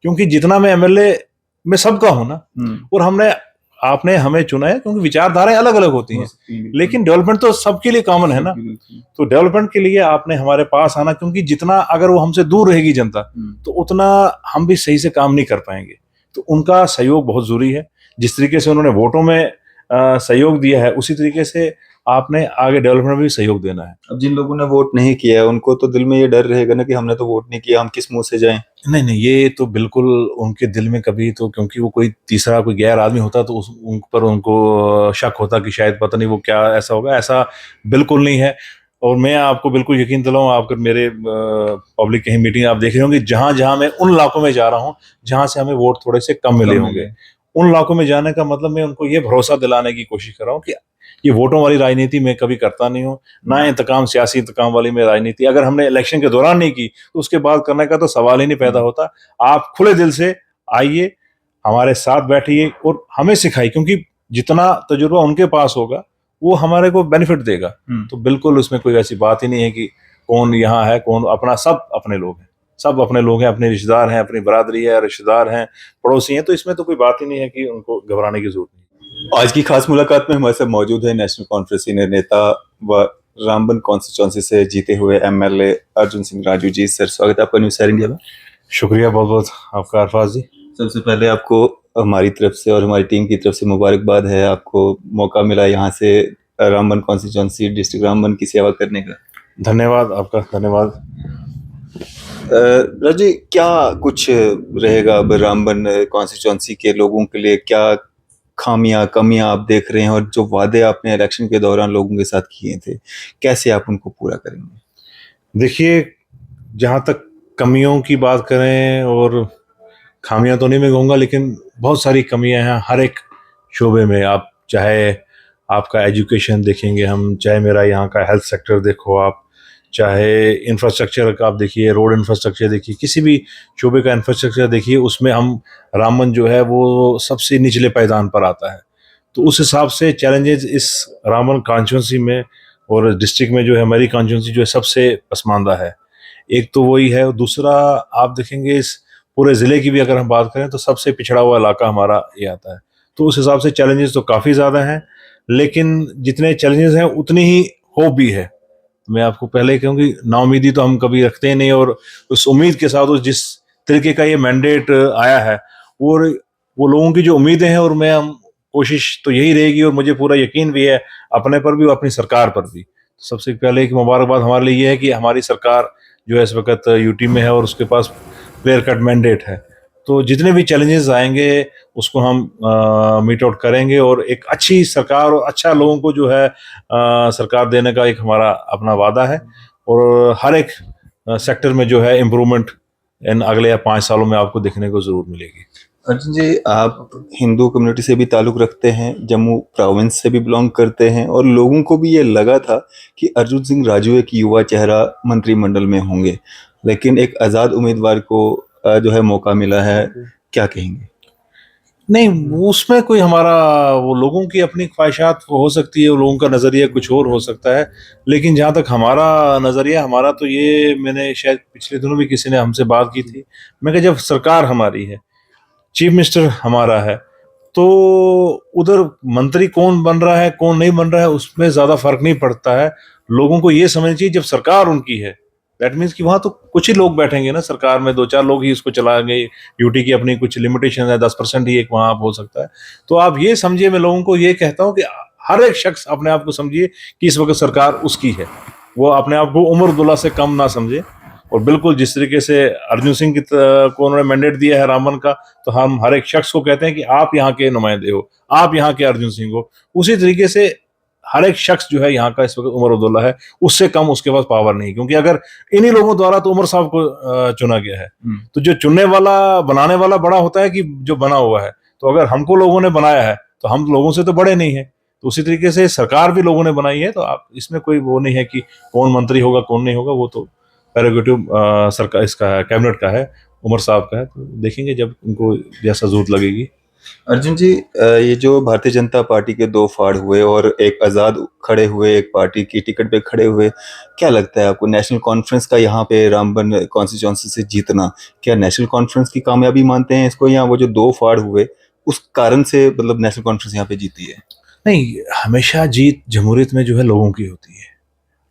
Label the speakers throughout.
Speaker 1: क्योंकि जितना मैं एमएलए में सबका हूं ना, और आपने हमें चुना है क्योंकि विचारधाराएं अलग अलग होती हैं, लेकिन डेवलपमेंट तो सबके लिए कॉमन है ना। तो डेवलपमेंट के लिए आपने हमारे पास आना, क्योंकि जितना अगर वो हमसे दूर रहेगी जनता, तो उतना हम भी सही से काम नहीं कर पाएंगे। तो उनका सहयोग बहुत जरूरी है। जिस तरीके से उन्होंने वोटों में सहयोग दिया है, उसी तरीके से आपने आगे डेवलपमेंट में भी सहयोग देना है।
Speaker 2: अब जिन लोगों ने वोट नहीं किया है उनको तो दिल में ये डर रहेगा ना कि हमने तो वोट नहीं किया, हम किस मुंह से जाएं।
Speaker 1: नहीं नहीं, ये तो बिल्कुल उनके दिल में कभी तो, क्योंकि वो कोई तीसरा कोई गैर आदमी होता तो उन पर उनको शक होता कि शायद पता नहीं वो क्या ऐसा होगा। ऐसा बिल्कुल नहीं है। और मैं आपको बिल्कुल यकीन दिलाऊं, आप मेरे पब्लिक कहीं मीटिंग आप देख रहे होंगे, जहां जहां मैं उन इलाकों में जा रहा हूं जहां से हमें वोट थोड़े से कम मिले होंगे, उन इलाकों में जाने का मतलब मैं उनको ये भरोसा दिलाने की कोशिश कर रहा हूँ कि ये वोटों वाली राजनीति मैं कभी करता नहीं हूँ, ना इंतकाम, सियासी इंतकाम वाली में राजनीति। अगर हमने इलेक्शन के दौरान नहीं की तो उसके बाद करने का तो सवाल ही नहीं पैदा होता। आप खुले दिल से आइए, हमारे साथ बैठिए और हमें सिखाइए, क्योंकि जितना तजुर्बा उनके पास होगा वो हमारे को बेनिफिट देगा। तो बिल्कुल उसमें कोई ऐसी बात ही नहीं है कि कौन यहाँ है कौन अपना, सब अपने लोग हैं, सब अपने लोग हैं, अपने रिश्तेदार हैं, अपनी बरादरी है, रिश्तेदार हैं, पड़ोसी हैं। तो इसमें तो कोई बात ही नहीं है कि उनको घबराने की जरूरत नहीं।
Speaker 2: आज की खास मुलाकात में हमारे साथ मौजूद है नेशनल कॉन्फ्रेंस सीनियर नेता व रामबन कॉन्स्टिट्यूंसी से जीते हुए एमएलए अर्जुन सिंह राजू जी। सर, स्वागत है आपका न्यूज़ सैर इंडिया में।
Speaker 1: शुक्रिया बहुत बहुत आपका अरफाज जी।
Speaker 2: सबसे पहले आपको हमारी तरफ से और हमारी टीम की तरफ से मुबारकबाद है, आपको मौका मिला यहाँ से रामबन कॉन्स्टिट्यूंसी डिस्ट्रिक्ट रामबन की सेवा करने का।
Speaker 1: धन्यवाद आपका, धन्यवाद।
Speaker 2: राजी, क्या कुछ रहेगा अब रामबन कॉन्स्टिट्यूंसी के लोगों के लिए, क्या खामियां कमियां आप देख रहे हैं, और जो वादे आपने इलेक्शन के दौरान लोगों के साथ किए थे कैसे आप उनको पूरा करेंगे?
Speaker 1: देखिए, जहाँ तक कमियों की बात करें, और खामियां तो नहीं मैं कहूँगा, लेकिन बहुत सारी कमियां हैं हर एक शोबे में। आप चाहे आपका एजुकेशन देखेंगे हम, चाहे मेरा यहाँ का हेल्थ सेक्टर देखो आप, चाहे इंफ्रास्ट्रक्चर का आप देखिए, रोड इंफ्रास्ट्रक्चर देखिए, किसी भी शोबे का इंफ्रास्ट्रक्चर देखिए, उसमें हम रामबन जो है वो सबसे निचले पायदान पर आता है। तो उस हिसाब से चैलेंजेस इस रामबन कॉन्स्टिट्यूंसी में और डिस्ट्रिक्ट में जो है, हमारी कॉन्स्टिट्यूंसी जो है सबसे पसमानदा है। एक तो वही है, दूसरा आप देखेंगे इस पूरे ज़िले की भी अगर हम बात करें तो सबसे पिछड़ा हुआ इलाका हमारा ये आता है। तो उस हिसाब से चैलेंजेस तो काफ़ी ज़्यादा हैं, लेकिन जितने चैलेंजेस हैं उतनी ही होप भी है। मैं आपको पहले ही कहूँ कि नाउमीदी तो हम कभी रखते ही नहीं, और उस उम्मीद के साथ उस जिस तरीके का ये मैंडेट आया है, और वो लोगों की जो उम्मीदें हैं, और मैं हम कोशिश तो यही रहेगी, और मुझे पूरा यकीन भी है अपने पर भी और अपनी सरकार पर भी। सबसे पहले एक मुबारकबाद हमारे लिए ये है कि हमारी सरकार जो है इस वक्त यूटी में है और उसके पास क्लियर कट मैंडेट है। तो जितने भी चैलेंजेस आएंगे उसको हम मीट आउट करेंगे, और एक अच्छी सरकार और अच्छा लोगों को जो है सरकार देने का एक हमारा अपना वादा है। और हर एक सेक्टर में जो है इम्प्रूवमेंट इन अगले 5 सालों में आपको देखने को जरूर मिलेगी।
Speaker 2: अर्जुन जी, आप हिंदू कम्युनिटी से भी ताल्लुक़ रखते हैं, जम्मू प्रोविंस से भी बिलोंग करते हैं, और लोगों को भी ये लगा था कि अर्जुन सिंह राजू एक युवा चेहरा मंत्रिमंडल में होंगे, लेकिन एक आज़ाद उम्मीदवार को जो है मौका मिला है, क्या कहेंगे?
Speaker 1: नहीं, उसमें कोई हमारा, वो लोगों की अपनी ख्वाहिशात हो सकती है, वो लोगों का नज़रिया कुछ और हो सकता है, लेकिन जहाँ तक हमारा नज़रिया, हमारा तो ये, मैंने शायद पिछले दिनों भी किसी ने हमसे बात की थी, मैं कहा जब सरकार हमारी है, चीफ मिनिस्टर हमारा है, तो उधर मंत्री कौन बन रहा है कौन नहीं बन रहा है उसमें ज़्यादा फर्क नहीं पड़ता है। लोगों को ये समझना चाहिए जब सरकार उनकी है, दैट मीन्स कि वहाँ तो कुछ ही लोग बैठेंगे ना सरकार में, 2-4 लोग ही इसको चलाएंगे। यूटी की अपनी कुछ लिमिटेशन है, 10% ही एक वहाँ हो सकता है। तो आप ये समझिए, मैं लोगों को ये कहता हूँ कि हर एक शख्स अपने आप को समझिए कि इस वक्त सरकार उसकी है, वो अपने आप को उमर अब्दुल्ला से कम ना समझे। और बिल्कुल जिस तरीके से अर्जुन सिंह को उन्होंने मैंडेट दिया है रामबन का, तो हम हर एक शख्स को कहते हैं कि आप यहाँ के नुमाइंदे हो, आप यहाँ के अर्जुन सिंह हो। उसी तरीके से हर एक शख्स जो है यहाँ का इस वक्त उमर अब्दुल्ला है, उससे कम उसके पास पावर नहीं, क्योंकि अगर इन्हीं लोगों द्वारा तो उमर साहब को चुना गया है, तो जो चुनने वाला बनाने वाला बड़ा होता है कि जो बना हुआ है। तो अगर हमको लोगों ने बनाया है तो हम लोगों से तो बड़े नहीं है। तो उसी तरीके से सरकार भी लोगों ने बनाई है, तो आप इसमें कोई वो नहीं है कि कौन मंत्री होगा कौन नहीं होगा, वो तो प्रेरोगेटिव सरकार इसका है, कैबिनेट का है, उमर साहब का है। तो देखेंगे जब उनको जैसा जरूरत लगेगी।
Speaker 2: अर्जुन जी, ये जो भारतीय जनता पार्टी के दो फाड़ हुए और एक आज़ाद खड़े हुए, एक पार्टी की टिकट पे खड़े हुए, क्या लगता है आपको नेशनल कॉन्फ्रेंस का यहाँ पे रामबन कॉन्स्टिट्यूंसी से जीतना, क्या नेशनल कॉन्फ्रेंस की कामयाबी मानते हैं इसको, या वो जो दो फाड़ हुए उस कारण से मतलब नेशनल कॉन्फ्रेंस यहाँ पे जीती है?
Speaker 1: नहीं, हमेशा जीत जमहूरियत में जो है लोगों की होती है।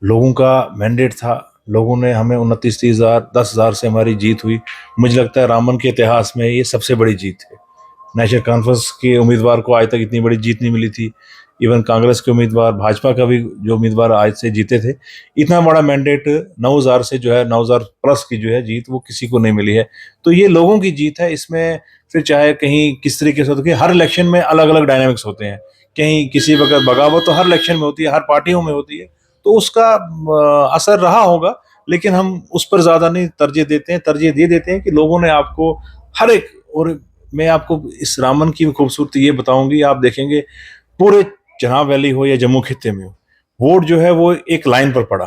Speaker 1: लोगों का मैंडेट था, लोगों ने हमें 29-30 हज़ार 10 हज़ार से हमारी जीत हुई। मुझे लगता है रामबन के इतिहास में ये सबसे बड़ी जीत है। नेशनल कॉन्फ्रेंस के उम्मीदवार को आज तक इतनी बड़ी जीत नहीं मिली थी। इवन कांग्रेस के उम्मीदवार, भाजपा का भी जो उम्मीदवार आज से जीते थे, इतना बड़ा मैंडेट 9,000 से जो है 9,000 प्लस की जो है जीत वो किसी को नहीं मिली है। तो ये लोगों की जीत है। इसमें फिर चाहे कहीं किस तरीके से होता है, हर इलेक्शन में अलग अलग डायनामिक्स होते हैं। कहीं किसी वक्त बगावत तो हर इलेक्शन में होती है, हर पार्टियों में होती है, तो उसका असर रहा होगा। लेकिन हम उस पर ज्यादा नहीं तरजीह देते हैं, तरजीह दे देते हैं कि लोगों ने आपको हर एक, और मैं आपको इस रामन की खूबसूरती ये बताऊंगी, आप देखेंगे पूरे चिनाब वैली हो या जम्मू खित्ते में हो, वोट जो है वो एक लाइन पर पड़ा,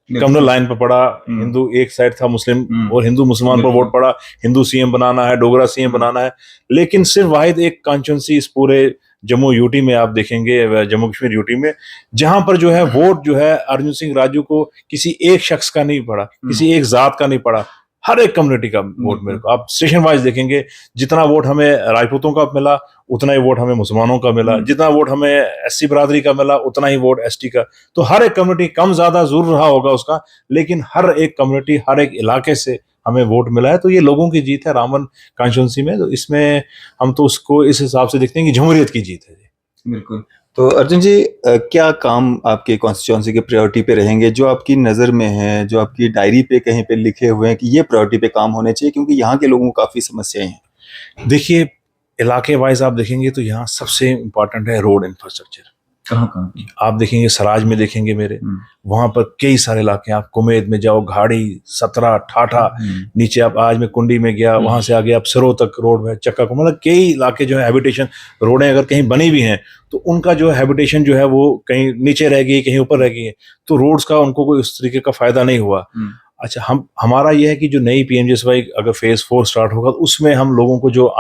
Speaker 1: कम्युनल लाइन पर पड़ा। हिंदू एक साइड था, मुस्लिम और हिंदू मुसलमान पर वोट पड़ा। हिंदू सीएम बनाना है, डोगरा सीएम बनाना है, लेकिन सिर्फ वाहिद एक कॉन्स्टिट्यूंसी इस पूरे जम्मू यूटी में आप देखेंगे, जम्मू कश्मीर यूटी में, जहां पर जो है वोट जो है अर्जुन सिंह राजू को किसी एक शख्स का नहीं पड़ा, किसी एक जात का नहीं पड़ा, हर एक कम्युनिटी का वोट मेरे को। आप स्टेशन वाइज देखेंगे, जितना वोट हमें राजपूतों का मिला उतना ही वोट हमें मुसलमानों का मिला, जितना वोट हमें एससी बरादरी का मिला उतना ही वोट एसटी का। तो हर एक कम्युनिटी कम ज्यादा जरूर रहा होगा उसका, लेकिन हर एक कम्युनिटी, हर एक इलाके से हमें वोट मिला है। तो ये लोगों की जीत है रामबन कॉन्स्टिट्यूंसी में। तो इसमें हम तो उसको इस हिसाब से देखते हैं कि जमहूरियत की जीत है।
Speaker 2: बिल्कुल। तो अर्जुन जी, क्या काम आपके कॉन्स्टिट्यूंसी के प्रायोरिटी पे रहेंगे, जो आपकी नज़र में है, जो आपकी डायरी पे कहीं पे लिखे हुए हैं कि ये प्रायोरिटी पे काम होने चाहिए, क्योंकि यहाँ के लोगों को काफ़ी समस्याएं हैं?
Speaker 1: देखिए, इलाके वाइज आप देखेंगे तो यहाँ सबसे इम्पोर्टेंट है रोड इंफ्रास्ट्रक्चर।
Speaker 2: कहाँ कहाँ?
Speaker 1: आप देखेंगे सराज में, देखेंगे मेरे वहां पर कई सारे इलाके हैं। आप कुमेद में जाओ, घाड़ी, सतरा, ठाठा, नीचे आप, आज मैं कुंडी में गया, वहां से आगे आप सिरो तक रोड में, चक्का को, मतलब कई इलाके जो है हैबिटेशन, रोडें अगर कहीं बनी भी हैं तो उनका जो हैबिटेशन जो है वो कहीं नीचे रह गई, कहीं ऊपर रह गई है, तो रोड्स का उनको कोई उस तरीके का फायदा नहीं हुआ। अच्छा, हमारा ये है कि जो नई पीएमजीएसवाई अगर फेज 4 स्टार्ट होगा तो उसमें हम लोगों को जो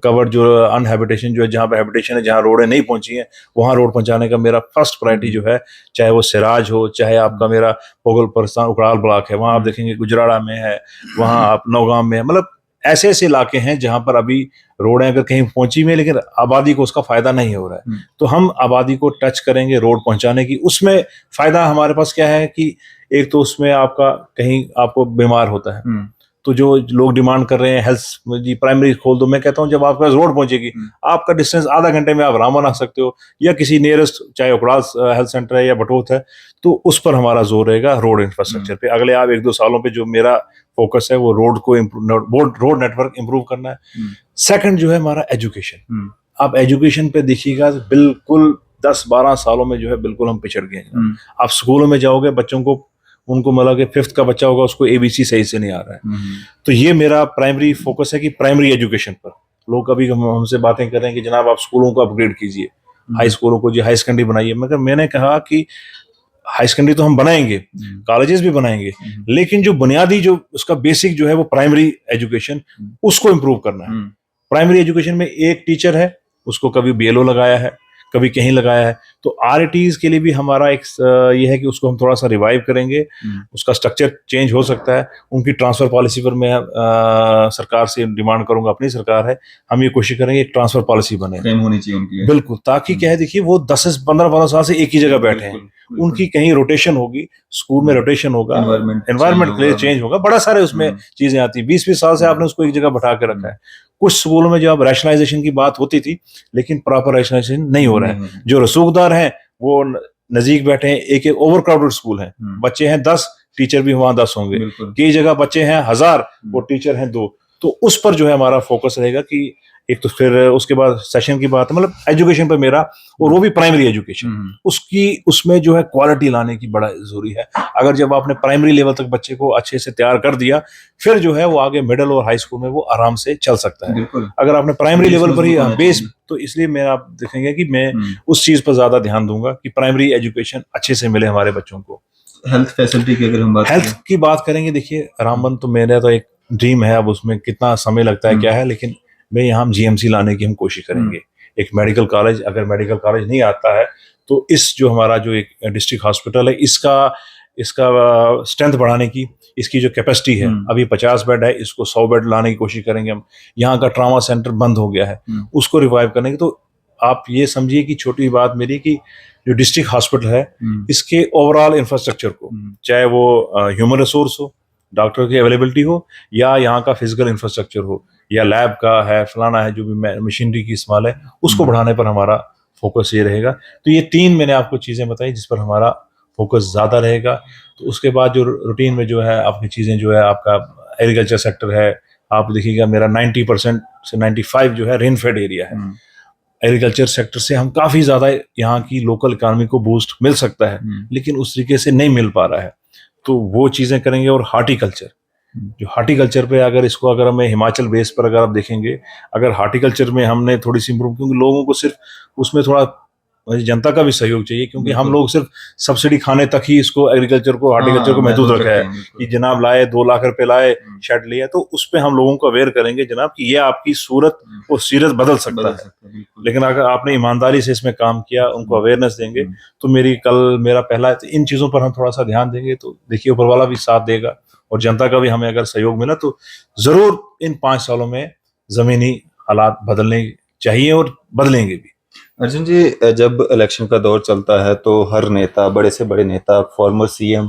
Speaker 1: कवर्ड, जो अनहैबिटेशन, जो है जहाँ पे हैबिटेशन है, जहाँ रोडें नहीं पहुंची हैं, वहाँ रोड पहुंचाने का मेरा फर्स्ट प्रायोरिटी जो है, चाहे वो सिराज हो, चाहे आपका मेरा पोगल परस्तान उकड़ाल ब्लॉक है, वहाँ आप देखेंगे गुजराड़ा में है, वहाँ आप नौगाम में है, मतलब ऐसे ऐसे इलाके हैं जहाँ पर अभी रोडें अगर कहीं पहुंची में, लेकिन आबादी को उसका फायदा नहीं हो रहा है। तो हम आबादी को टच करेंगे रोड पहुंचाने की। उसमें फायदा हमारे पास क्या है कि एक तो उसमें आपका कहीं आपको बीमार होता है तो जो लोग डिमांड कर रहे हैं हेल्थ जी प्राइमरी खोल दो, मैं कहता हूं जब आपके पास रोड पहुंचेगी, आपका डिस्टेंस आधा घंटे में आप रामबन आ सकते हो, या किसी नियरेस्ट, चाहे उकड़ाल हेल्थ सेंटर है या बटोत है, तो उस पर हमारा जोर रहेगा रोड इंफ्रास्ट्रक्चर पे। अगले आप 1-2 सालों पे जो मेरा फोकस है वो रोड को रोड नेटवर्क इंप्रूव करना है। सेकंड जो है हमारा एजुकेशन। आप एजुकेशन पे देखिएगा, बिल्कुल 10-12 सालों में जो है बिल्कुल हम पिछड़ गए हैं। आप स्कूलों में जाओगे, बच्चों को, उनको मतलब कि 5th का बच्चा होगा, उसको एबीसी सही से नहीं आ रहा है। तो ये मेरा प्राइमरी फोकस है कि प्राइमरी एजुकेशन पर। लोग कभी हमसे बातें कर रहे हैं कि जनाब आप स्कूलों को अपग्रेड कीजिए, हाई स्कूलों को, जो हाई सेकेंडरी बनाइए। मगर मैंने कहा कि हाई सेकेंडरी तो हम बनाएंगे, कॉलेजेस भी बनाएंगे, लेकिन जो बुनियादी, जो उसका बेसिक जो है वो प्राइमरी एजुकेशन, उसको इम्प्रूव करना है। प्राइमरी एजुकेशन में एक टीचर है, उसको कभी बीएलओ लगाया है, कभी कहीं लगाया है। तो आरटीज के लिए भी हमारा एक ये है कि उसको हम थोड़ा सा रिवाइव करेंगे, उसका स्ट्रक्चर चेंज हो सकता है। उनकी ट्रांसफर पॉलिसी पर मैं सरकार से डिमांड करूंगा, अपनी सरकार है, हम ये कोशिश करेंगे एक ट्रांसफर पॉलिसी बने,
Speaker 2: फ्रेम होनी चाहिए उनकी,
Speaker 1: बिल्कुल, ताकि क्या है, देखिए वो 10 से 15 साल से एक ही जगह बैठे हैं, उनकी कहीं रोटेशन होगी, स्कूल में रोटेशन होगा, एनवायरमेंट चेंज होगा, बड़ा सारे उसमें चीजें आती है। 20-20 साल से आपने उसको एक जगह बैठा के रखा है। कुछ स्कूलों में जब रैशनलाइजेशन की बात होती थी, लेकिन प्रॉपर रैशनलाइजेशन नहीं हो रहा है। जो रसूखदार हैं वो नजदीक बैठे हैं, एक ओवर क्राउडेड स्कूल है, बच्चे हैं 10, टीचर भी वहां 10 होंगे, कई जगह बच्चे हैं 1000, वो टीचर हैं 2। तो उस पर जो है हमारा फोकस रहेगा कि एक तो फिर उसके बाद सेशन की बात है, मतलब एजुकेशन पे मेरा, और वो भी प्राइमरी एजुकेशन, उसकी, उसमें जो है क्वालिटी लाने की बड़ा जरूरी है। अगर जब आपने प्राइमरी लेवल तक बच्चे को अच्छे से तैयार कर दिया, फिर जो है वो आगे मिडिल और हाई स्कूल में वो आराम से चल सकता है। अगर आपने प्राइमरी लेवल पर ही बेस, तो इसलिए मैं, आप देखेंगे कि मैं उस चीज पर ज्यादा ध्यान दूंगा कि प्राइमरी एजुकेशन अच्छे से मिले हमारे बच्चों को।
Speaker 2: हेल्थ फैसिलिटी की अगर हम
Speaker 1: हेल्थ की बात करेंगे, देखिए रामबन तो मेरा तो एक ड्रीम है, अब उसमें कितना समय लगता है क्या है, लेकिन में यहाँ हम जीएमसी लाने की हम कोशिश करेंगे। एक मेडिकल कॉलेज, अगर मेडिकल कॉलेज नहीं आता है तो इस जो हमारा जो एक डिस्ट्रिक्ट हॉस्पिटल है इसका स्ट्रेंथ बढ़ाने की, इसकी जो कैपेसिटी है, अभी 50 बेड है, इसको 100 बेड लाने की कोशिश करेंगे हम। यहाँ का ट्रॉमा सेंटर बंद हो गया है, उसको रिवाइव करने की। तो आप ये समझिए कि छोटी बात मेरी कि जो डिस्ट्रिक्ट हॉस्पिटल है इसके ओवरऑल इंफ्रास्ट्रक्चर को, चाहे वो ह्यूमन रिसोर्स हो, डॉक्टर की अवेलेबिलिटी हो, या यहाँ का फिजिकल इंफ्रास्ट्रक्चर हो, या लैब का है, फलाना है, जो भी मशीनरी की इस्तेमाल है, उसको बढ़ाने पर हमारा फोकस ये रहेगा। तो ये 3 मैंने आपको चीज़ें बताई जिस पर हमारा फोकस ज़्यादा रहेगा। तो उसके बाद जो रूटीन में जो है आपकी चीज़ें जो है, आपका एग्रीकल्चर सेक्टर है, आप देखिएगा मेरा 90% से 95 जो है रेनफेड एरिया है। एग्रीकल्चर सेक्टर से हम काफ़ी ज़्यादा यहाँ की लोकल इकानमी को बूस्ट मिल सकता है, लेकिन उस तरीके से नहीं मिल पा रहा है, तो वो चीज़ें करेंगे। और हार्टिकल्चर, जो हार्टिकल्चर पे अगर हमें हिमाचल बेस पर अगर आप देखेंगे, अगर हार्टिकल्चर में हमने थोड़ी सी इम्प्रूव, क्योंकि लोगों को सिर्फ उसमें थोड़ा जनता का भी सहयोग चाहिए, क्योंकि हम लोग सिर्फ सब्सिडी खाने तक ही इसको एग्रीकल्चर को, हार्टिकल्चर को महदूद रखा है कि जनाब लाए 2 लाख रुपए लाए, शेड लिया। तो उस पे हम लोगों को अवेयर करेंगे जनाब कि ये आपकी सूरत और सीरत बदल सकता है। लेकिन अगर आपने ईमानदारी से इसमें काम किया, उनको अवेयरनेस देंगे, तो मेरा पहला, इन चीज़ों पर हम थोड़ा सा ध्यान देंगे तो देखिए ऊपर वाला भी साथ देगा, और जनता का भी हमें अगर सहयोग मिला तो जरूर इन 5 सालों में जमीनी हालात बदलने चाहिए और बदलेंगे भी।
Speaker 2: अर्जुन जी, जब इलेक्शन का दौर चलता है तो हर नेता, बड़े से बड़े नेता, farmer CM,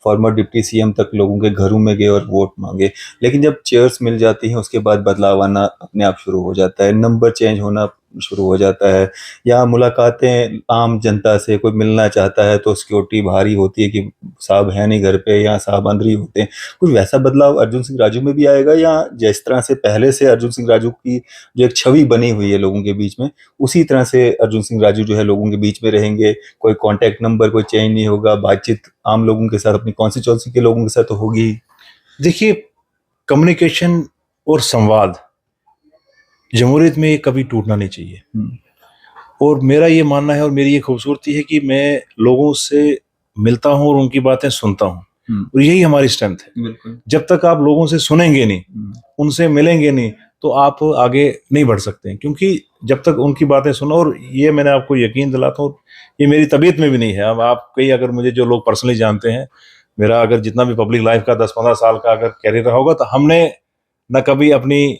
Speaker 2: farmer deputy CM तक लोगों के घरों में गए और वोट मांगे। लेकिन जब चेयर्स मिल जाती हैं उसके बाद बदलाव आना अपने आप शुरू हो जाता है, नंबर चेंज होना शुरू हो जाता है, या मुलाकातें आम जनता से, कोई मिलना चाहता है तो सिक्योरिटी भारी होती है कि साहब है नहीं घर पे, या साहब अंदर ही होते हैं। कुछ वैसा बदलाव अर्जुन सिंह राजू में भी आएगा, या जिस तरह से पहले से अर्जुन सिंह राजू की जो एक छवि बनी हुई है लोगों के बीच में, उसी तरह से अर्जुन सिंह राजू जो है लोगों के बीच में रहेंगे? कोई कॉन्टैक्ट नंबर कोई चेंज नहीं होगा, बातचीत आम लोगों के साथ, अपनी कॉन्स्टिट्यूंसी के लोगों के साथ तो होगी।
Speaker 1: देखिए, कम्युनिकेशन और संवाद जमहूरियत में कभी टूटना नहीं चाहिए। और मेरा ये मानना है और मेरी ये खूबसूरती है कि मैं लोगों से मिलता हूँ और उनकी बातें सुनता हूँ, और यही हमारी स्ट्रेंथ है। जब तक आप लोगों से सुनेंगे नहीं, उनसे मिलेंगे नहीं, तो आप आगे नहीं बढ़ सकते हैं। क्योंकि जब तक उनकी बातें सुनो, और ये मैंने आपको यकीन दिलाता हूँ, ये मेरी तबीयत में भी नहीं है। अब आप कई, अगर मुझे जो लोग पर्सनली जानते हैं, मेरा अगर जितना भी पब्लिक लाइफ का 10-15 साल का अगर कैरियर रहा होगा, तो हमने न कभी अपनी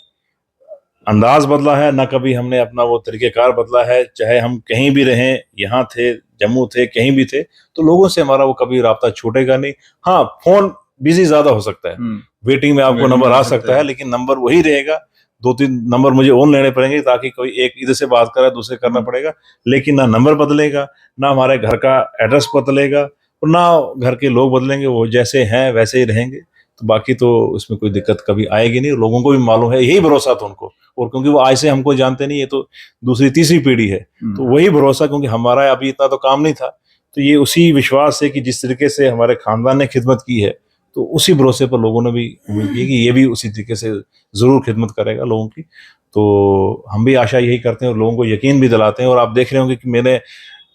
Speaker 1: अंदाज बदला है, ना कभी हमने अपना वो तरीक़ेकार बदला है। चाहे हम कहीं भी रहें, यहाँ थे, जम्मू थे, कहीं भी थे, तो लोगों से हमारा वो कभी राब्ता छूटेगा नहीं। हाँ, फोन बिजी ज्यादा हो सकता है, वेटिंग में आपको नंबर आ सकता है, लेकिन नंबर वही रहेगा। 2-3 नंबर मुझे ऑन लेने पड़ेंगे, ताकि कोई एक इधर से बात करे, दूसरे करना पड़ेगा। लेकिन ना नंबर बदलेगा, ना हमारे घर का एड्रेस बदलेगा, और ना घर के लोग बदलेंगे। वो जैसे हैं वैसे ही रहेंगे। तो बाकी तो उसमें कोई दिक्कत कभी आएगी नहीं। लोगों को भी मालूम है, यही भरोसा था उनको। और क्योंकि वो आज से हमको जानते नहीं, ये तो दूसरी तीसरी पीढ़ी है, तो वही भरोसा, क्योंकि हमारा अभी इतना तो काम नहीं था, तो ये उसी विश्वास से कि जिस तरीके से हमारे खानदान ने खिदमत की है, तो उसी भरोसे पर लोगों ने भी उम्मीद की कि ये भी उसी तरीके से जरूर खिदमत करेगा लोगों की। तो हम भी आशा यही करते हैं और लोगों को यकीन भी दिलाते हैं। और आप देख रहे होंगे कि मेरे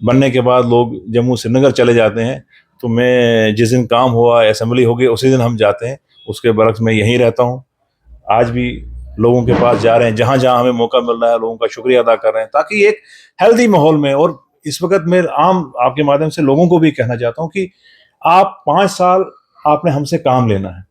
Speaker 1: बनने के बाद लोग जम्मू श्रीनगर चले जाते हैं, तो मैं जिस दिन काम हुआ, असेंबली हो गई, उसी दिन हम जाते हैं। उसके बरक्स मैं यहीं रहता हूँ। आज भी लोगों के पास जा रहे हैं, जहां जहां हमें मौका मिल रहा है, लोगों का शुक्रिया अदा कर रहे हैं, ताकि एक हेल्दी माहौल में। और इस वक्त मैं आम आपके माध्यम से लोगों को भी कहना चाहता हूं कि आप 5 साल आपने हमसे काम लेना है।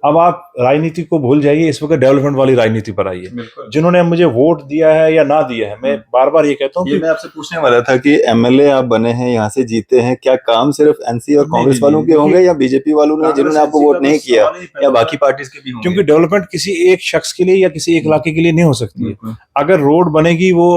Speaker 1: अब आप राजनीति को भूल जाइए, इस वक्त डेवलपमेंट वाली राजनीति पर आइए। जिन्होंने मुझे वोट दिया है या ना दिया है, मैं बार बार ये कहता हूँ कि
Speaker 2: मैं आपसे पूछने वाला था कि एमएलए आप बने हैं, यहाँ से जीते हैं, क्या काम सिर्फ एनसी और कांग्रेस वालों के होंगे, या बीजेपी वालों ने जिन्होंने आपको वोट नहीं किया, या बाकी पार्टीज के भी होंगे?
Speaker 1: क्योंकि डेवलपमेंट किसी एक शख्स के लिए या किसी एक इलाके के लिए नहीं हो सकती है। अगर रोड बनेगी वो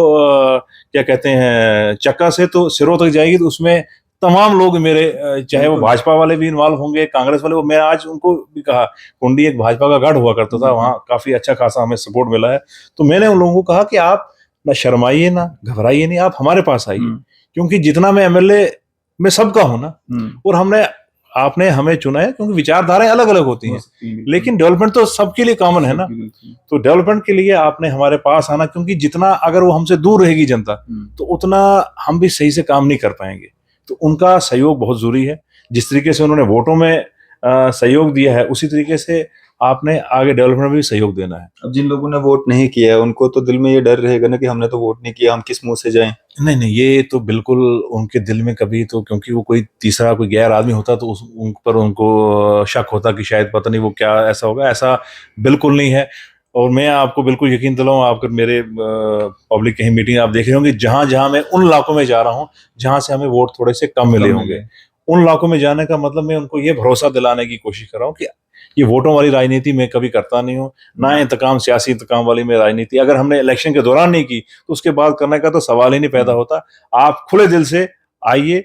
Speaker 1: क्या कहते हैं चक्का से तो सिरों तक जाएगी, तो उसमें तमाम लोग मेरे, चाहे वो भाजपा वाले भी इन्वॉल्व होंगे, कांग्रेस वाले। मैं आज उनको भी कहा, कुंडी एक भाजपा का गढ़ हुआ करता था, वहाँ काफी अच्छा खासा हमें सपोर्ट मिला है। तो मैंने उन लोगों को कहा कि आप ना शर्माइए, ना घबराइए नहीं, आप हमारे पास आइए। क्योंकि जितना मैं एमएलए में सबका हूं ना, और आपने हमें चुना है क्योंकि विचारधाराएं अलग अलग होती हैं, लेकिन डेवलपमेंट तो सबके लिए कॉमन है ना। तो डेवलपमेंट के लिए आपने हमारे पास आना, क्योंकि जितना अगर वो हमसे दूर रहेगी जनता, तो उतना हम भी सही से काम नहीं कर पाएंगे। तो उनका सहयोग बहुत जरूरी है। जिस तरीके से उन्होंने वोटों में सहयोग दिया है, उसी तरीके से आपने आगे डेवलपमेंट में भी सहयोग देना है।
Speaker 2: अब जिन लोगों ने वोट नहीं किया है उनको तो दिल में ये डर रहेगा ना कि हमने तो वोट नहीं किया, हम किस मुंह से जाएं।
Speaker 1: नहीं नहीं, ये तो बिल्कुल उनके दिल में कभी तो, क्योंकि वो कोई तीसरा कोई गैर आदमी होता तो उन पर उनको शक होता कि शायद पता नहीं वो क्या ऐसा होगा, ऐसा बिल्कुल नहीं है। और मैं आपको बिल्कुल यकीन दिलाऊं, आप अगर मेरे पब्लिक कहीं मीटिंग आप देख रहे होंगे, जहां जहां मैं उन इलाकों में जा रहा हूं जहां से हमें वोट थोड़े से कम मिले होंगे, उन इलाकों में जाने का मतलब मैं उनको ये भरोसा दिलाने की कोशिश कर रहा हूँ कि ये वोटों वाली राजनीति मैं कभी करता नहीं हूँ, ना इंतकाम, सियासी इंतकाम वाली में राजनीति अगर हमने इलेक्शन के दौरान नहीं की तो उसके बाद करने का तो सवाल ही नहीं पैदा होता। आप खुले दिल से आइए,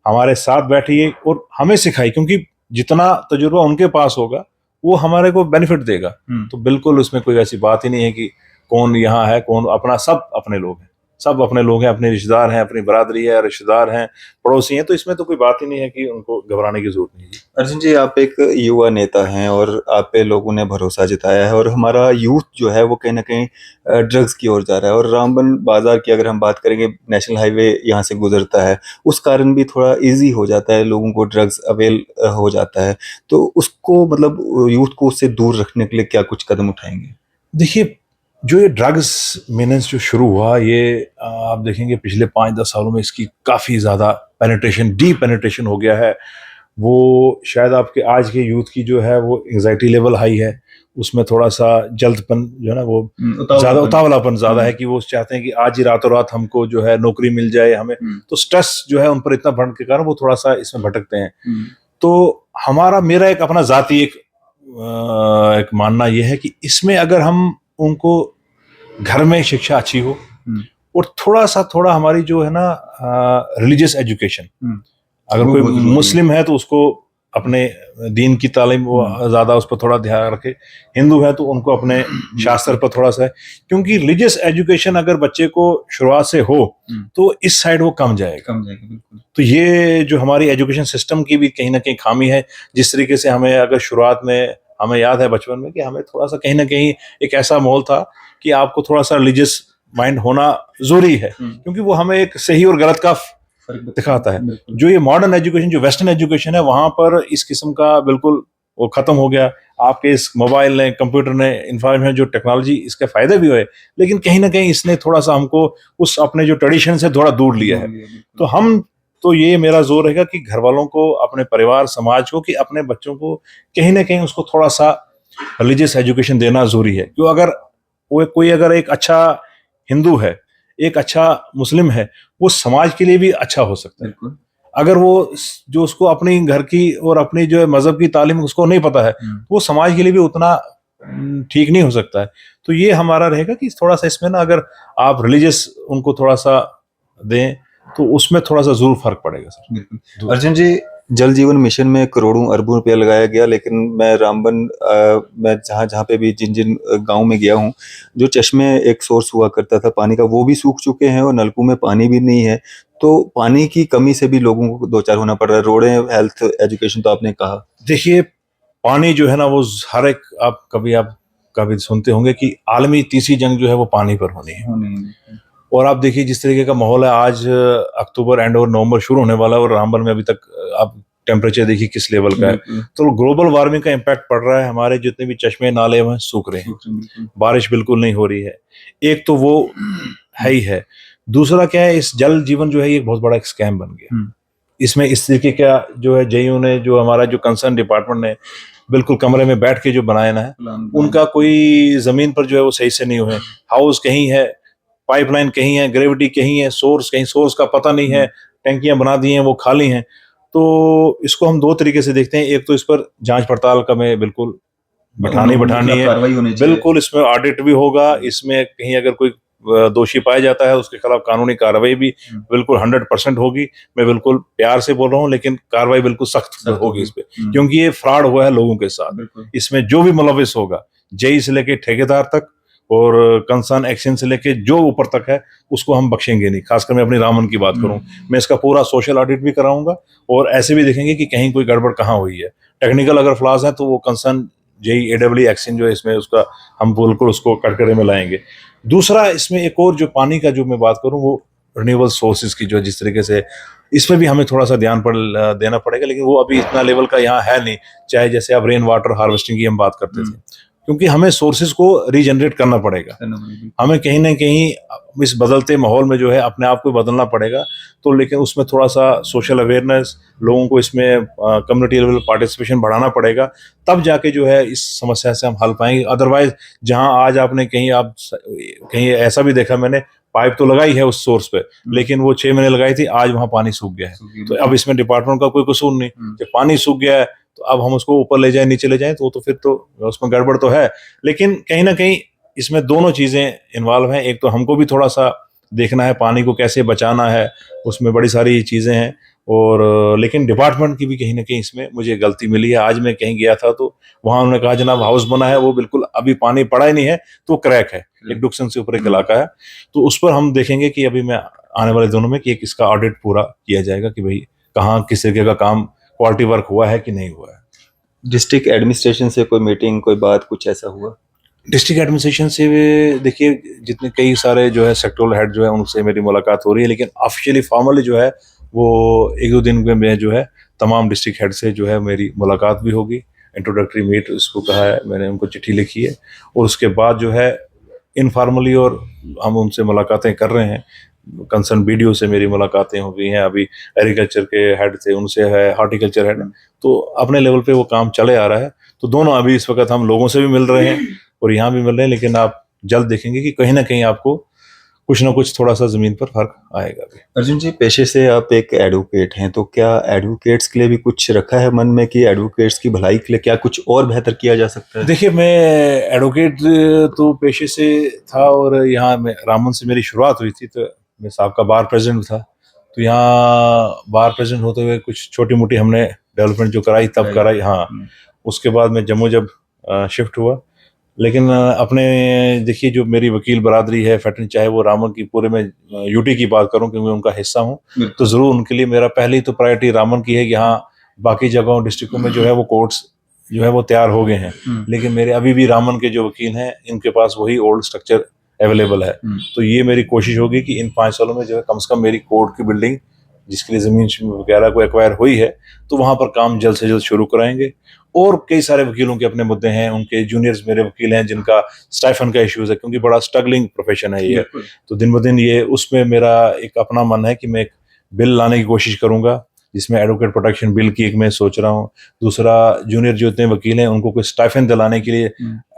Speaker 1: हमारे साथ बैठिए और हमें सिखाइए, क्योंकि जितना तजुर्बा उनके पास होगा वो हमारे को बेनिफिट देगा। तो बिल्कुल उसमें कोई ऐसी बात ही नहीं है कि कौन यहाँ है कौन अपना, सब अपने लोग हैं, सब अपने लोग हैं, अपने रिश्तेदार हैं, अपनी बरादरी है, रिश्तेदार हैं, पड़ोसी हैं, तो इसमें तो कोई बात ही नहीं है कि उनको घबराने की जरूरत नहीं है।
Speaker 2: अर्जुन जी, आप एक युवा नेता हैं और आप पे लोगों ने भरोसा जताया है, और हमारा यूथ जो है वो कहीं ना कहीं ड्रग्स की ओर जा रहा है। और रामबन बाजार की अगर हम बात करेंगे, नेशनल हाईवे यहाँ से गुजरता है, उस कारण भी थोड़ा इजी हो जाता है, लोगों को ड्रग्स अवेल हो जाता है। तो उसको मतलब यूथ को उससे दूर रखने के लिए क्या कुछ कदम उठाएंगे?
Speaker 1: देखिए, जो ये ड्रग्स मीनेंस जो शुरू हुआ, ये आप देखेंगे पिछले 5-10 सालों में इसकी काफ़ी ज़्यादा पेनिट्रेशन, डीप पेनिट्रेशन हो गया है। वो शायद आपके आज के यूथ की जो है वो एंजाइटी लेवल हाई है, उसमें थोड़ा सा जल्दपन जो है ना, वो ज़्यादा उतावलापन ज़्यादा है कि वो चाहते हैं कि आज ही रातों रात हमको जो है नौकरी मिल जाए हमें, तो स्ट्रेस जो है उन पर इतना बढ़ने के कारण वो थोड़ा सा इसमें भटकते हैं। तो मेरा एक अपना ज़ाती एक मानना यह है कि इसमें अगर हम उनको घर में शिक्षा अच्छी हो और थोड़ा हमारी जो है ना रिलीजियस एजुकेशन, अगर कोई मुस्लिम है तो उसको अपने दीन की तालीम वो ज्यादा उस पर थोड़ा ध्यान रखे, हिंदू है तो उनको अपने शास्त्र पर थोड़ा सा है, क्योंकि रिलीजियस एजुकेशन अगर बच्चे को शुरुआत से हो तो इस साइड वो कम जाएगा।
Speaker 2: बिल्कुल।
Speaker 1: तो ये जो हमारी एजुकेशन सिस्टम की भी कहीं ना कहीं खामी है, जिस तरीके से हमें अगर शुरुआत में, हमें याद है बचपन में कि हमें थोड़ा सा कहीं ना कहीं एक ऐसा माहौल था कि आपको थोड़ा सा रिलीजियस माइंड होना जरूरी है, क्योंकि वो हमें एक सही और गलत का दिखाता है। जो ये मॉडर्न एजुकेशन, जो वेस्टर्न एजुकेशन है, वहां पर इस किस्म का बिल्कुल वो खत्म हो गया। आपके इस मोबाइल ने, कंप्यूटर ने, इंफॉर्मेशन जो टेक्नोलॉजी, इसके फायदे भी हुए, लेकिन कहीं ना कहीं इसने थोड़ा सा हमको उस अपने जो ट्रेडिशन से थोड़ा दूर लिया है। तो ये मेरा जोर रहेगा कि घर वालों को, अपने परिवार समाज को, कि अपने बच्चों को कहीं ना कहीं उसको थोड़ा सा रिलीजियस एजुकेशन देना जरूरी है। क्यों, अगर वो कोई अगर एक अच्छा हिंदू है, एक अच्छा मुस्लिम है, वो समाज के लिए भी अच्छा हो सकता है। अगर वो जो उसको अपनी घर की और अपनी जो मजहब की तालीम उसको नहीं पता है, वो समाज के लिए भी उतना ठीक नहीं हो सकता है। तो ये हमारा रहेगा कि थोड़ा सा इसमें ना, अगर आप रिलीजियस उनको थोड़ा सा दें तो उसमें थोड़ा सा जरूर फर्क पड़ेगा सर।
Speaker 2: अर्जुन जी, जल जीवन मिशन में करोड़ों अरबों रुपया लगाया गया, लेकिन मैं रामबन मैं जहाँ पे भी जिन गांव में गया हूँ, जो चश्मे एक सोर्स हुआ करता था पानी का, वो भी सूख चुके हैं और नलकों में पानी भी नहीं है। तो पानी की कमी से भी लोगों को दो चार होना पड़ रहा है। रोडें, हेल्थ, एजुकेशन तो आपने कहा।
Speaker 1: देखिए, पानी जो है ना वो हर एक, आप कभी सुनते होंगे कि आलमी तीसरी जंग जो है वो पानी पर होनी है। और आप देखिए जिस तरीके का माहौल है, आज अक्टूबर एंड और नवंबर शुरू होने वाला है और रामबन में अभी तक आप टेम्परेचर देखिए किस लेवल का है। तो ग्लोबल वार्मिंग का इम्पैक्ट पड़ रहा है, हमारे जितने भी चश्मे नाले हैं सूख रहे हैं, बारिश बिल्कुल नहीं हो रही है। एक तो वो है ही है, दूसरा क्या है, इस जल जीवन जो है ये बहुत बड़ा एक स्कैम बन गया। इसमें इस तरीके का जो है जेयू ने, जो हमारा जो कंसर्न डिपार्टमेंट ने बिल्कुल कमरे में बैठ के जो बनाया ना है, उनका कोई जमीन पर जो है वो सही से नहीं हुए। हाउस कहीं है, पाइपलाइन कहीं है, ग्रेविटी कहीं है, सोर्स कहीं, सोर्स का पता नहीं है, टैंकियां बना दी हैं वो खाली हैं। तो इसको हम दो तरीके से देखते हैं, एक तो इस पर जांच पड़ताल का में बिल्कुल बैठानी है, बिल्कुल इसमें ऑडिट भी होगा, इसमें कहीं अगर कोई दोषी पाया जाता है उसके खिलाफ कानूनी कार्रवाई भी बिल्कुल 100% होगी। मैं बिल्कुल प्यार से बोल रहा हूँ, लेकिन कार्रवाई बिल्कुल सख्त होगी इस पे, क्योंकि ये फ्रॉड हुआ है लोगों के साथ। इसमें जो भी मुलविस होगा, जेई से लेके ठेकेदार तक और कंसर्न एक्शन से लेके जो ऊपर तक है, उसको हम बख्शेंगे नहीं। खासकर मैं अपनी रामबन की बात करूं, मैं इसका पूरा सोशल ऑडिट भी कराऊंगा और ऐसे भी देखेंगे कि कहीं कोई गड़बड़ कहाँ हुई है। टेक्निकल अगर फ्लॉज है तो वो कंसर्न जेई एडब्ल्यू एक्शन जो है इसमें उसका हम बिल्कुल उसको कटघरे में लाएंगे। दूसरा, इसमें एक और जो पानी का जो मैं बात करूं, वो रिन्यूएबल सोर्सेज की जो जिस तरीके से, इसमें भी हमें थोड़ा सा देना पड़ेगा, लेकिन वो अभी इतना लेवल का यहाँ है नहीं। चाहे जैसे अब रेन वाटर हार्वेस्टिंग की हम बात करते थे, क्योंकि हमें सोर्सेज को रीजनरेट करना पड़ेगा, हमें कहीं ना कहीं इस बदलते माहौल में जो है अपने आप को बदलना पड़ेगा। तो लेकिन उसमें थोड़ा सा सोशल अवेयरनेस, लोगों को इसमें कम्युनिटी लेवल पार्टिसिपेशन बढ़ाना पड़ेगा, तब जाके जो है इस समस्या से हम हल पाएंगे। अदरवाइज जहां आज आपने कहीं ऐसा भी देखा मैंने, पाइप तो लगाई है उस सोर्स पे, लेकिन वो 6 महीने लगाई थी, आज वहां पानी सूख गया है। तो अब इसमें डिपार्टमेंट का कोई कसूर नहीं, जब पानी सूख गया है तो अब हम उसको ऊपर ले जाएं नीचे ले जाएं, तो फिर तो उसमें गड़बड़ तो है। लेकिन कहीं ना कहीं इसमें दोनों चीजें इन्वॉल्व हैं। एक तो हमको भी थोड़ा सा देखना है पानी को कैसे बचाना है, उसमें बड़ी सारी चीजें हैं, और लेकिन डिपार्टमेंट की भी कहीं ना कहीं इसमें मुझे गलती मिली है। आज मैं कहीं गया था तो वहां उन्होंने कहा जनाब हाउस बना है, वो बिल्कुल अभी पानी पड़ा ही नहीं है, तो क्रैक है, एक डुक्सन से ऊपर एक इलाका है। तो उस पर हम देखेंगे कि अभी मैं आने वाले दिनों में कि एक इसका ऑडिट पूरा किया जाएगा कि भाई कहाँ किस तरीके का काम क्वालिटी वर्क हुआ है कि नहीं हुआ है।
Speaker 2: डिस्ट्रिक्ट एडमिनिस्ट्रेशन से कोई मीटिंग, कोई बात, कुछ ऐसा हुआ?
Speaker 1: डिस्ट्रिक्ट एडमिनिस्ट्रेशन से देखिए जितने कई सारे जो है सेक्टोरल हेड जो है उनसे मेरी मुलाकात हो रही है, लेकिन ऑफिशियली फॉर्मली जो है वो 1-2 दिन में जो है तमाम डिस्ट्रिक्ट हेड से जो है मेरी मुलाकात भी होगी। इंट्रोडक्टरी मीट इसको कहा है, मैंने उनको चिट्ठी लिखी है, और उसके बाद जो है इनफॉर्मली और हम उनसे मुलाकातें कर रहे हैं। कंसर्न बीडीओ से मेरी मुलाकातें हो गई हैं, अभी एग्रीकल्चर के हेड थे उनसे है, हार्टिकल्चर हेड, तो अपने लेवल पे वो काम चले आ रहा है। तो दोनों अभी इस वक्त हम लोगों से भी मिल रहे हैं और यहाँ भी मिल रहे हैं, लेकिन आप जल्द देखेंगे कि कहीं ना कहीं आपको कुछ ना कुछ थोड़ा सा जमीन पर फर्क आएगा भी।
Speaker 2: अर्जुन जी, पेशे से आप एक एडवोकेट हैं, तो क्या एडवोकेट्स के लिए भी कुछ रखा है मन में कि एडवोकेट्स की भलाई के लिए क्या कुछ और बेहतर किया जा सकता है?
Speaker 1: देखिए, मैं एडवोकेट तो पेशे से था, और यहाँ मैं रामन से मेरी शुरुआत हुई थी, तो मैं साहब का बार प्रेसिडेंट था, तो यहाँ बार प्रेसिडेंट होते हुए कुछ छोटी मोटी हमने डेवलपमेंट जो कराई तब कराई। हाँ, उसके बाद मैं जम्मू जब शिफ्ट हुआ, लेकिन अपने देखिए जो मेरी वकील बरादरी है फैटन, चाहे वो रामन की पूरे में यूटी की बात करूं क्योंकि उनका हिस्सा हूं, तो जरूर उनके लिए मेरा पहली तो प्रायोरिटी रामन की है कि हाँ बाकी जगहों डिस्ट्रिक्टों में जो है वो कोर्ट्स जो है वो तैयार हो गए हैं, लेकिन मेरे अभी भी रामन के जो वकील हैं इनके पास वही ओल्ड स्ट्रक्चर अवेलेबल है। तो ये मेरी कोशिश होगी कि इन 5 सालों में जो है कम से कम मेरी कोर्ट की बिल्डिंग जिसके लिए जमीन वगैरह को एक्वायर हुई है, तो वहां पर काम जल्द से जल्द शुरू कराएंगे। और कई सारे वकीलों के अपने मुद्दे हैं, उनके जूनियर्स मेरे वकील हैं जिनका स्टाइफन का इश्यूज है, क्योंकि बड़ा स्ट्रगलिंग प्रोफेशन है ये, तो दिन ब दिन ये उसमें मेरा एक अपना मन है कि मैं एक बिल लाने की कोशिश करूंगा जिसमें एडवोकेट प्रोटेक्शन बिल की एक मैं सोच रहा हूँ। दूसरा, जूनियर जो इतने वकील हैं उनको कोई स्टाइफन दिलाने के लिए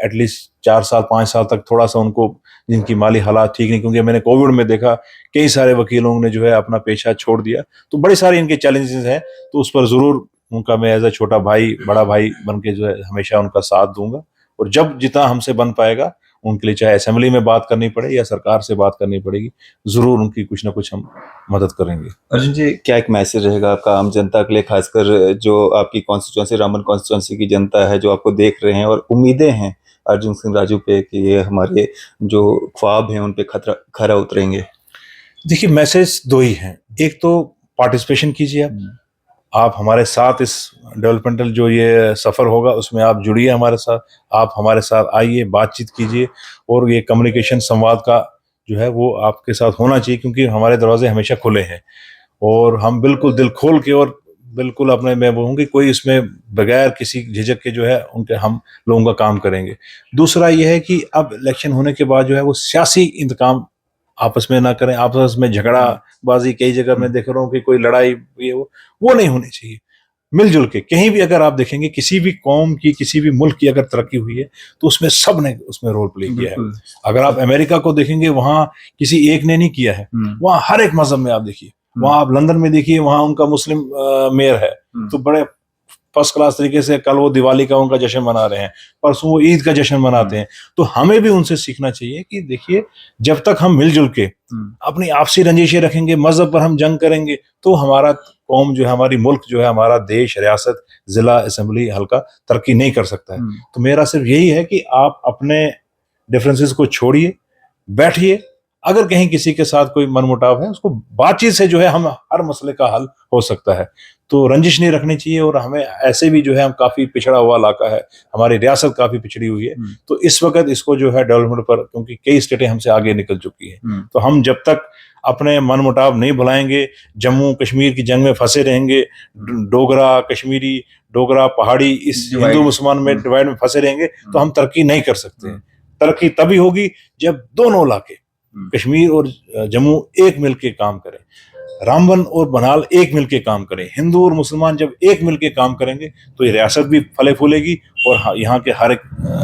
Speaker 1: एटलीस्ट 4 साल 5 साल तक थोड़ा सा उनको, जिनकी माली हालात ठीक नहीं, क्योंकि मैंने कोविड में देखा कई सारे वकीलों ने जो है अपना पेशा छोड़ दिया, तो बड़े सारे इनके चैलेंजेस हैं। तो उस पर जरूर उनका मैं एज ए छोटा भाई बड़ा भाई बन के जो है हमेशा उनका साथ दूंगा, और जब जितना हमसे बन पाएगा उनके लिए, चाहे असेंबली में बात करनी पड़े या सरकार से बात करनी पड़ेगी, जरूर उनकी कुछ ना कुछ हम मदद करेंगे।
Speaker 2: अर्जुन जी, क्या एक मैसेज रहेगा आपका आम जनता के लिए, खासकर जो आपकी कॉन्स्टिट्यूंसी रामन कॉन्स्टिट्यूंसी की जनता है जो आपको देख रहे हैं और उम्मीदें हैं अर्जुन सिंह राजू पे कि ये हमारे जो ख्वाब हैं उन पे खरा उतरेंगे?
Speaker 1: देखिए, मैसेज 2 ही हैं। एक तो पार्टिसिपेशन कीजिए, आप हमारे साथ इस डेवलपमेंटल जो ये सफ़र होगा उसमें आप जुड़िए हमारे साथ, आप हमारे साथ आइए, बातचीत कीजिए, और ये कम्युनिकेशन संवाद का जो है वो आपके साथ होना चाहिए, क्योंकि हमारे दरवाजे हमेशा खुले हैं और हम बिल्कुल दिल खोल के और बिल्कुल अपने, मैं बोलूँगी कोई इसमें बगैर किसी झिझक के जो है उनके हम लोगों का काम करेंगे। दूसरा ये है कि अब इलेक्शन होने के बाद जो है वो सियासी इंतकाम आपस में ना करें, आपस में झगड़ाबाजी, कई जगह मैं देख रहा हूँ कि कोई लड़ाई ये वो नहीं होनी चाहिए। मिलजुल के कहीं भी अगर आप देखेंगे किसी भी कौम की, किसी भी मुल्क की अगर तरक्की हुई है तो उसमें सब ने उसमें रोल प्ले किया है। अगर आप अमेरिका को देखेंगे वहां किसी एक ने नहीं किया है, वहां हर एक मजहब में आप देखिए, वहां आप लंदन में देखिए, वहां उनका मुस्लिम मेयर है, तो बड़े फर्स्ट क्लास तरीके से कल वो दिवाली का उनका जश्न मना रहे हैं, परसों वो ईद का जश्न मनाते हैं। तो हमें भी उनसे सीखना चाहिए कि देखिए, जब तक हम मिलजुल के अपनी आपसी रंजिशें रखेंगे, मजहब पर हम जंग करेंगे, तो हमारा कौम जो है, हमारी मुल्क जो है, हमारा देश, रियासत, जिला, असेंबली, हल्का तरक्की नहीं कर सकता है। तो मेरा सिर्फ यही है कि आप अपने डिफरेंसेस को छोड़िए, बैठिए, अगर कहीं किसी के साथ कोई मनमुटाव है उसको बातचीत से जो है हम हर मसले का हल हो सकता है। तो रंजिश नहीं रखनी चाहिए, और हमें ऐसे भी जो है हम काफी पिछड़ा हुआ इलाका है, हमारी रियासत काफी पिछड़ी हुई है, तो इस वक्त इसको जो है डेवलपमेंट पर, क्योंकि कई स्टेटें हमसे आगे निकल चुकी हैं, तो हम जब तक अपने मनमुटाव नहीं भुलाएंगे, जम्मू कश्मीर की जंग में फंसे रहेंगे, डोगरा कश्मीरी, डोगरा पहाड़ी इस हिंदू मुसलमान में डिवाइड में फंसे रहेंगे, तो हम तरक्की नहीं कर सकते हैं। तरक्की तभी होगी जब दोनों इलाके कश्मीर और जम्मू एक मिलके काम करें, रामबन और बनाल एक मिलके काम करें। हिंदू और मुसलमान जब एक मिलके काम करेंगे तो ये रियासत भी फले फूलेगी और यहाँ के हर एक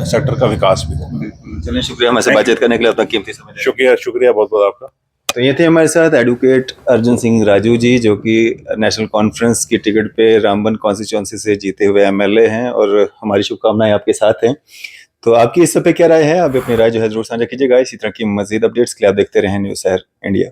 Speaker 1: सेक्टर का विकास भी होगा।
Speaker 2: चलिए, शुक्रिया हमारे बातचीत करने के लिए, अपना कीमती समय दिया।
Speaker 1: शुक्रिया, शुक्रिया बहुत बहुत आपका।
Speaker 2: तो ये थे हमारे साथ एडवोकेट अर्जुन सिंह राजू जी, जो कि नेशनल कॉन्फ्रेंस की टिकट पे रामबन कॉन्स्टिट्यूंसी से जीते हुए एमएलए हैं, और हमारी शुभकामनाएं आपके साथ हैं। तो आपकी इस पे क्या राय है? आप अपनी राय जो है जरूर साझा कीजिएगा। इसी तरह की मजीद अपडेट्स के लिए आप देखते रहें न्यूज़ शहर इंडिया।